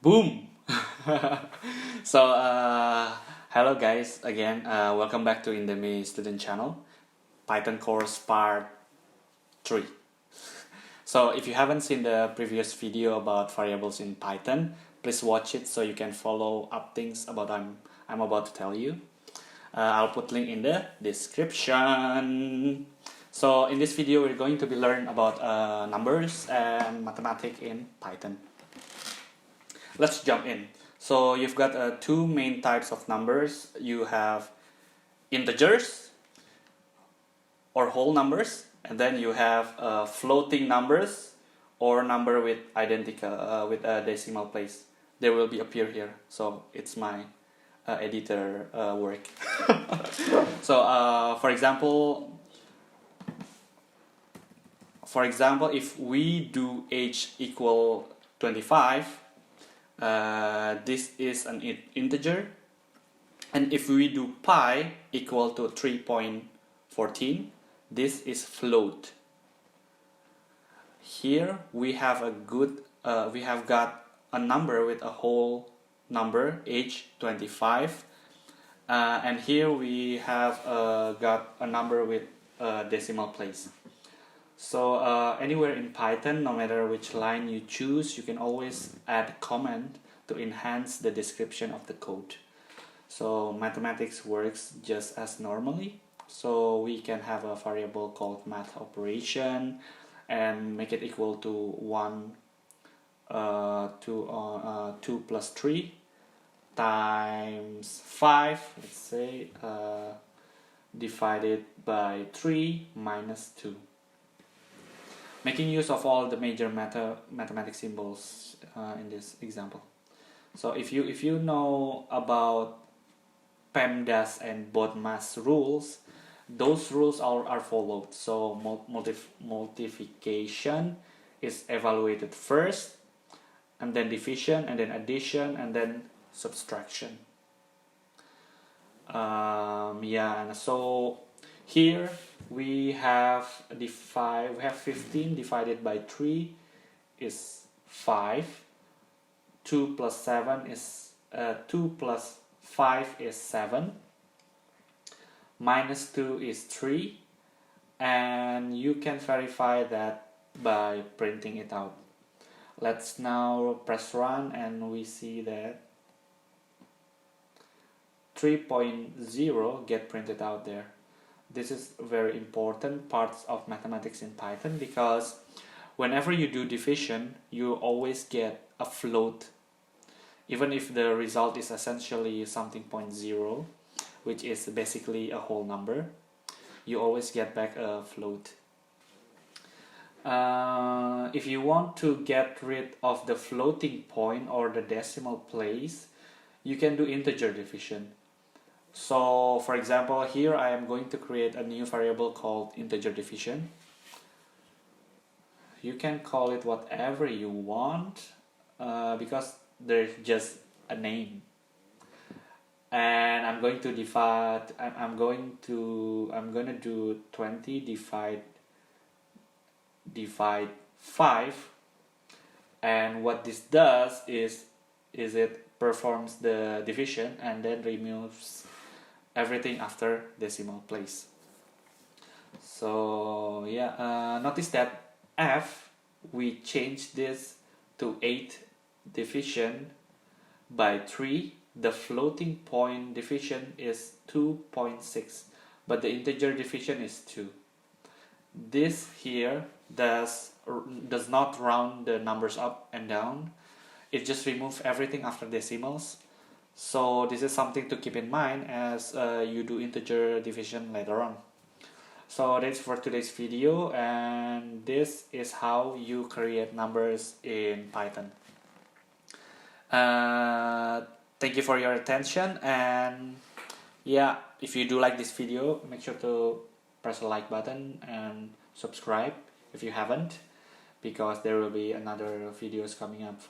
Boom! So, hello guys again. Welcome back to Indonesian student channel, Python course part 3. So, if you haven't seen the previous video about variables in Python, please watch it so you can follow up things about I'm about to tell you. I'll put link in the description. So, in this video, we're going to be learning about numbers and mathematics in Python. Let's jump in. So you've got two main types of numbers. You have integers or whole numbers, and then you have floating numbers or number with identical with a decimal place. They will be appear here. So it's my editor work. So for example, if we do h equal 25. This is an integer, and if we do pi equal to 3.14, this is float. Here we have got a number with a whole number h 25, and here we have got a number with a decimal place. So anywhere in Python, no matter which line you choose, you can always add a comment to enhance the description of the code. So mathematics works just as normally. So we can have a variable called math operation and make it equal to 2 plus 3 times 5, let's say, divided by 3 minus 2. Making use of all the major mathematical symbols in this example. So if you know about PEMDAS and BODMAS rules, those rules are followed. So multiplication is evaluated first, and then division, and then addition, and then subtraction. And so here we have 15 divided by 3 is 5. 2 plus 7 is 2 plus 5 is 7. Minus 2 is 3, and you can verify that by printing it out. Let's now press run, and we see that 3.0 get printed out there. This is very important parts of mathematics in Python, because whenever you do division, you always get a float, even if the result is essentially something 0.0, which is basically a whole number. You always get back a float. If you want to get rid of the floating point or the decimal place, you can do integer division. So for example, here I am going to create a new variable called integer division. You can call it whatever you want, because there's just a name. And I'm going to divide. I'm gonna do 20 divide 5. And what this does is it performs the division and then removes everything after decimal place. So yeah, notice that f, we changed this to 8 division by 3. The floating point division is 2.6, but the integer division is 2. This here does not round the numbers up and down. It just removes everything after decimals. So this is something to keep in mind as you do integer division later on. So that's for today's video, and this is how you create numbers in Python. Thank you for your attention, and yeah, if you do like this video, make sure to press the like button and subscribe if you haven't, because there will be another videos coming up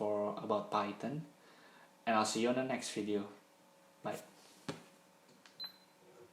about Python. And I'll see you on the next video. Bye.